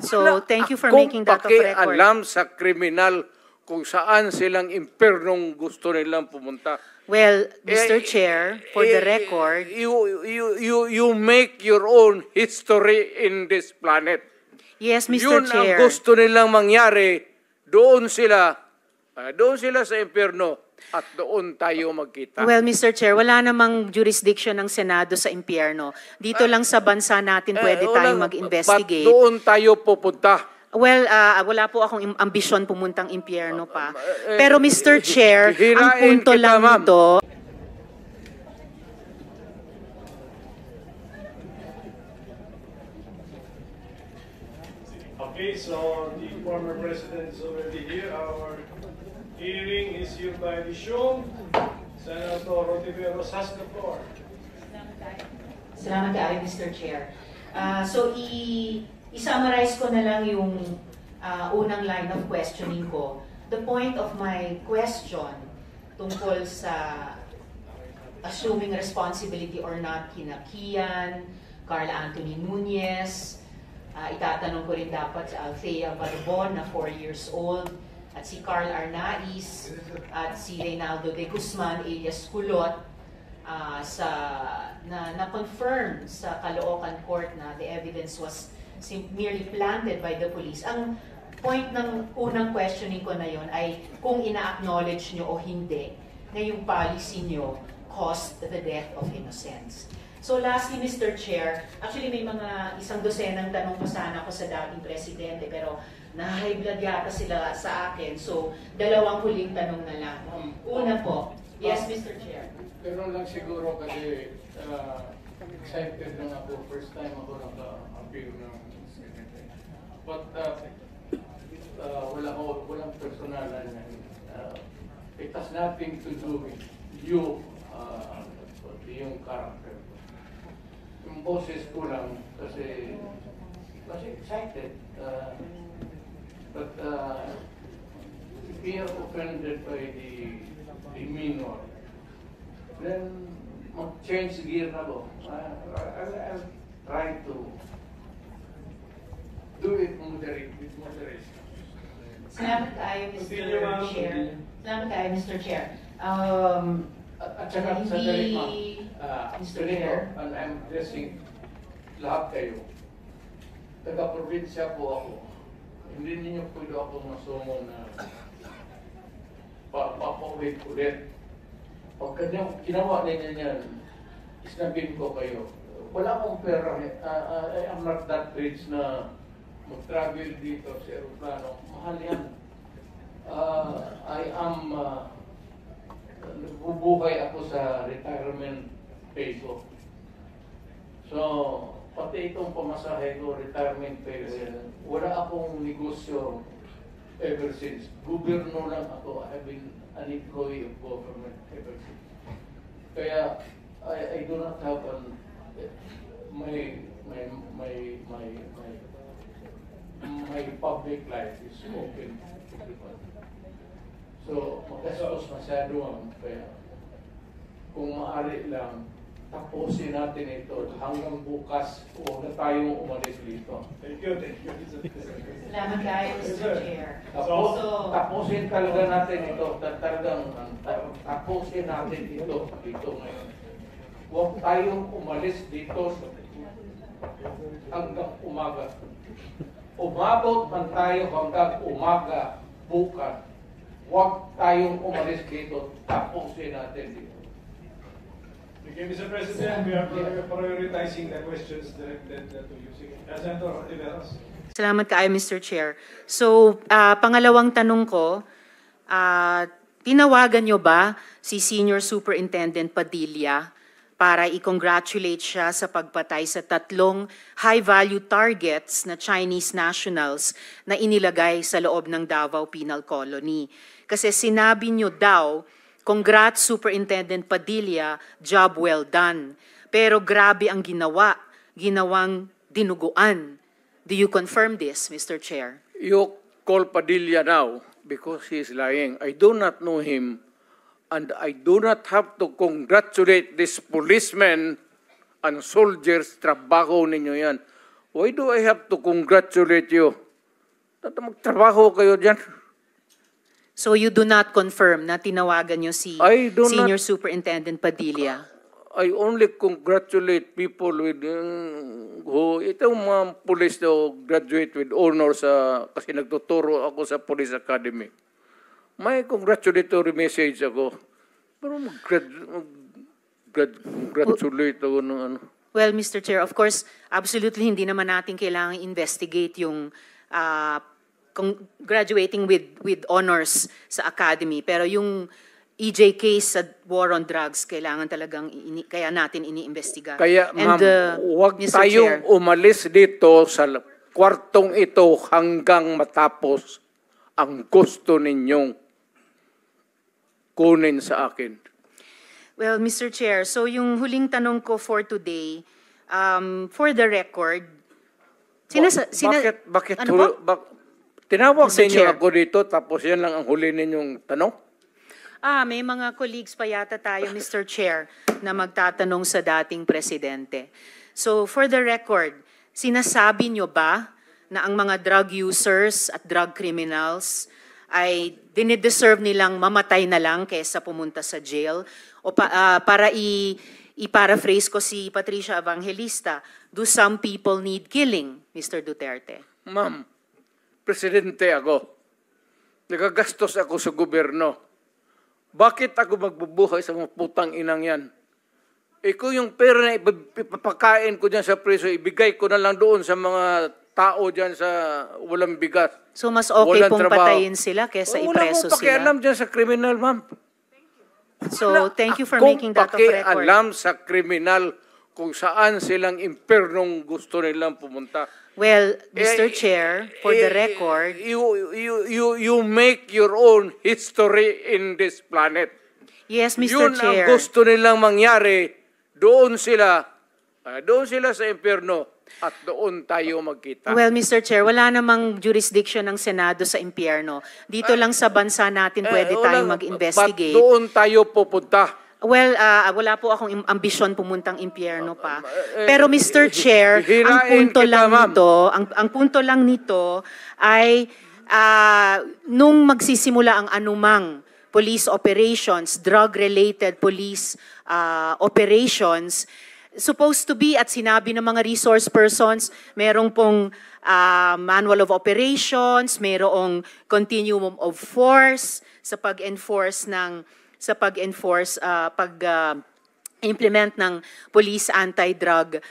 So thank you for making that of record. Kung pakialam sa kriminal kung saan silang impernong gusto nilang pumunta. Well, Mr. Chair, for the record, you make your own history in this planet. yes, Mr. Yun Chair. ang gusto nilang mangyari. Doon sila sa impyerno at doon tayo magkita. Well, Mr. Chair, wala namang jurisdiction ng Senado sa impyerno. Dito lang sa bansa natin pwede tayong mag-investigate. Ba't doon tayo pupunta? Well, wala po akong ambisyon pumuntang impyerno pa. Pero Mr. Chair, ang punto lang nito, Okay, so the former president is already here. Our hearing is hereby resumed. Senator Rotiveros has the floor. salamat kayo, Mr. Chair. So, i-summarize ko na lang yung unang line of questioning ko. The point of my question tungkol sa assuming responsibility or not kina Kian, Carl Anthony Nunez, itatanong ko rin dapat sa Althea Barbon na 4 years old, at si Carl Arnaiz, at si Reynaldo de Guzman alias Kulot, na-confirm sa Caloocan Court na the evidence was merely planted by the police. Ang point ng unang questioning ko na yon ay kung ina-acknowledge nyo o hindi na yung policy nyo caused the death of innocents. So lastly, Mr. Chair, actually may mga isang dosenang tanong pa sana ako sa dating presidente pero na-high blood yata sila sa akin. So dalawang huling tanong na lang. Una po, yes, Mr. Chair. Pero lang siguro kasi excited lang ako. First time ako naka-appear ng Senate. But walang personalan. It has nothing to do with you, yung character. Yung boses ko lang kasi excited. But if we are offended by the demeanor, then mag-change gear na ko. I'll try to do it with moderation. Salamat kayo, Mr. Chair. Salamat kayo, Mr. Chair. At saka sa dali, Mr. Chair, and I'm addressing lahat kayo. Taga-probinsya po ako. Hindi ninyo pwede ako masumo na papaulit-ulit. Pag ginawa ninyo yan, isnabin ko kayo. Wala akong pera. I am not that rich na mag-travel dito sa aeroplano. Mahal yan. I am nagbubuhay ako sa retirement pay ko. So, pati itong pamasahe ko, retirement pay ko yan. Wala akong negosyo ever since. Gobyerno lang ako. I have been an employee of government ever since. Kaya, I do not have my public life is open to everyone. So, magastos masyado ang kaya kung maaari lang, tapusin natin ito hanggang bukas huwag na tayong umalis dito. Thank you. Salamat kayo, Mr. Chair. Tapusin talaga natin ito. Tapusin natin ito dito ngayon. Huwag tayong umalis dito hanggang umaga. Umabot man tayo hanggang umaga bukas. Huwag tayong umalis dito. Tapusin natin dito. Okay, Mr. President, we are prioritizing the questions directed to you. Senator Rotiveros. Salamat kayo, Mr. Chair. So, pangalawang tanong ko, tinawagan nyo ba si Senior Superintendent Padilla para i-congratulate siya sa pagpatay sa 3 high-value targets na Chinese nationals na inilagay sa loob ng Davao Penal Colony? Kasi sinabi nyo daw, congrats Superintendent Padilla, job well done. Pero grabe ang ginawang dinuguan. Do you confirm this, Mr. Chair? You call Padilla now because he is lying. I do not know him and I do not have to congratulate this policemen and soldiers. Trabaho ninyo yan. Why do I have to congratulate you? Magtrabaho kayo dyan. So you do not confirm na tinawagan niyo si I do not- Senior Superintendent Padilla? I only congratulate people with itong mga police na graduate with honors kasi nagtuturo ako sa Police Academy. May congratulatory message ako. Pero congratulate ako ng ano. Well, Mr. Chair, of course, absolutely hindi naman natin kailangan investigate yung graduating with honors sa academy. Pero yung EJ case sa war on drugs, kailangan talagang kaya natin iniimbestiga. Kaya ma'am, huwag Mr. tayong Chair, umalis dito sa kwartong ito hanggang matapos ang gusto ninyong kunin sa akin. well, Mr. Chair, so yung huling tanong ko for today, for the record, Bakit ano po? tinawag Mr. ninyo Chair. ako dito tapos yan lang ang huli ninyong tanong? May mga colleagues pa yata tayo, Mr. Chair, na magtatanong sa dating presidente. So, for the record, sinasabi nyo ba na ang mga drug users at drug criminals ay dinideserve nilang mamatay na lang kaysa pumunta sa jail? O para i-paraphrase ko si Patricia Evangelista, do some people need killing, Mr. Duterte? Ma'am, presidente ako. Nagagastos ako sa gobyerno. Bakit ako magbubuhay sa mga putang inang yan? Kung yung pera na ipapakain ko dyan sa preso, ibigay ko na lang doon sa mga tao dyan sa walang bigas. So, mas okay Walang pong trabaho. patayin sila kaysa ipreso Wala akong pakialam sila? dyan sa kriminal, ma'am. So, thank you for making that of record. Alam sa kriminal kung saan silang impernong gusto nilang pumunta. Well, Mr. Chair, for the record, You make your own history in this planet. yes, Mr. Yun Chair. ang gusto nilang mangyari. Doon sila sa impyerno at doon tayo magkita. Well, Mr. Chair, wala namang jurisdiction ng Senado sa impyerno. Dito lang sa bansa natin pwede tayong mag-investigate. Ba't doon tayo pupunta? Well, wala po akong ambisyon pumuntang impyerno pa. Pero Mr. Chair, ang hirain punto kita, lang ma'am. nito, ang punto lang nito ay nung magsisimula ang anumang police operations, drug-related police operations, supposed to be at sinabi ng mga resource persons, merong pong manual of operations, merong continuum of force sa pag-enforce implement ng police anti-drug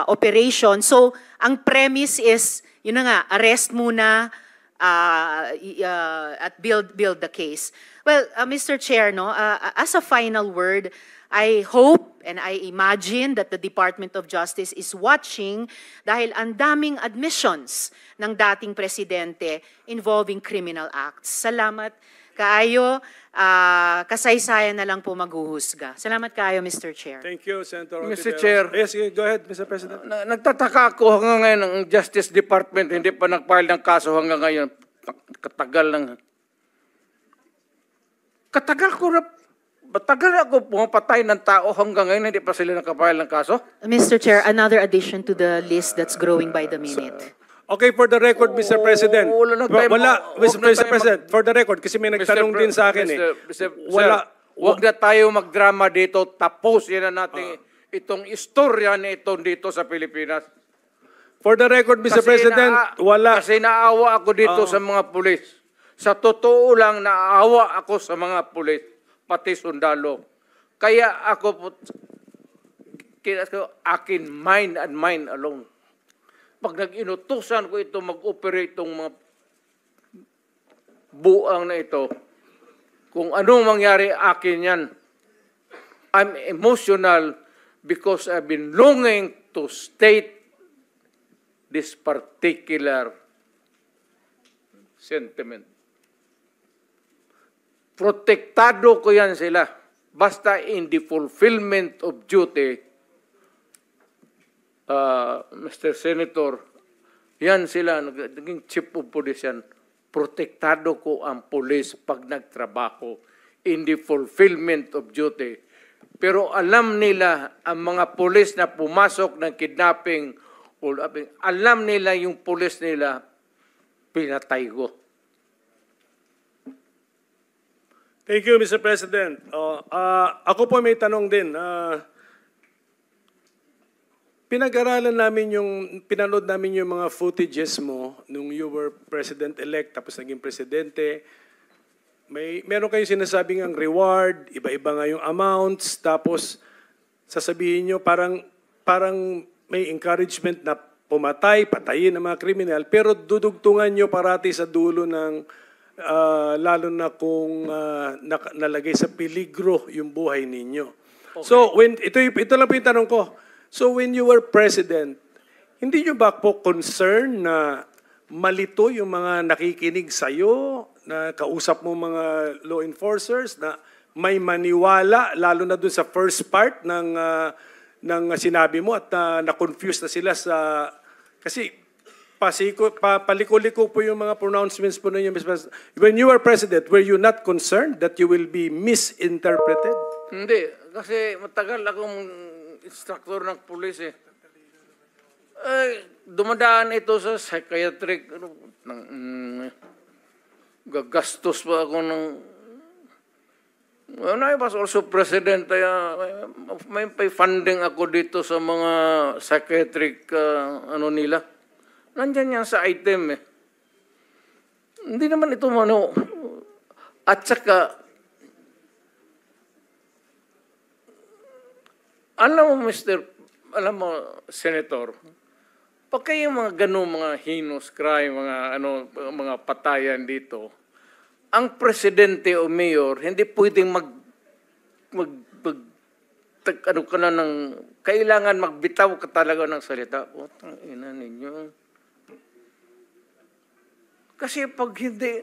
operation. So, ang premise is, yun na nga, arrest muna at build the case. Well, Mr. Chair, no, as a final word, I hope and I imagine that the Department of Justice is watching dahil ang daming admissions ng dating presidente involving criminal acts. Salamat kaayo, kasaysayan na lang po maghuhusga. Salamat kaayo, Mr. Chair. Thank you, Senator Mr. Ontiveros. Chair. Yes, go ahead, Mr. President. Nagtataka ako hanggang ngayon ang Justice Department hindi pa nag-file ng kaso hanggang ngayon. Matagal ako pumapatay ng tao hanggang ngayon hindi pa sila nakapile ng kaso. Mr. Chair, another addition to the list that's growing by the minute. Okay, for the record, Mr. President. wala na tayo Mr. President, for the record, kasi may nagtanong din sa akin Huwag na tayo magdrama dito. Tapusin na natin itong istorya na ito dito sa Pilipinas. For the record, Mr. President, Kasi naawa ako dito sa mga pulis. Sa totoo lang, naawa ako sa mga pulis, pati sundalo. Kaya ako, akin mind and mind alone. Pag nag-inutusan ko ito, mag-operate itong mga buang na ito, kung anong mangyari akin yan, I'm emotional because I've been longing to state this particular sentiment. Protektado ko yan sila. Basta in the fulfillment of duty, Mr. Senator, yan sila, naging chief of police yan. Protektado ko ang police pag nagtrabaho in the fulfillment of duty. Pero alam nila ang mga police na pumasok ng kidnapping hold up. Alam nila yung pulis nila, pinatay ko. Thank you, Mr. President. Ako po may tanong din. Pinanood namin yung mga footages mo nung you were President-elect tapos naging Presidente. Meron kayong sinasabing ang reward, iba-iba nga yung amounts, tapos sasabihin nyo parang may encouragement na patayin ang mga kriminal, pero dudugtungan nyo parati sa dulo ng lalo na kung nalagay sa peligro yung buhay ninyo. Okay. So, ito lang po yung tanong ko. So, when you were President, hindi nyo ba po concern na malito yung mga nakikinig sa'yo, na kausap mo mga law enforcers, na may maniwala, lalo na dun sa first part ng sinabi mo at na-confuse na sila sa... Kasi paliko-liko po yung mga pronouncements po ninyo, Mr. President. When you were President, were you not concerned that you will be misinterpreted? Hindi, kasi matagal akong instructor ng pulis eh. Dumadaan ito sa psychiatric, gagastos pa ako ng... When I was also president, may funding ako dito sa mga psychiatric nila. Nandiyan yan sa item eh. Hindi naman ito At saka, alam mo, Senator, pag kayo mga ganun, mga heinous crime, mga patayan dito, ang presidente o mayor, hindi pwedeng kailangan magbitaw ka talaga ng salita. Putang ina ninyo. Kasi pag hindi,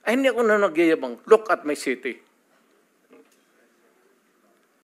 hindi ako na nagyayabang. Look at my city.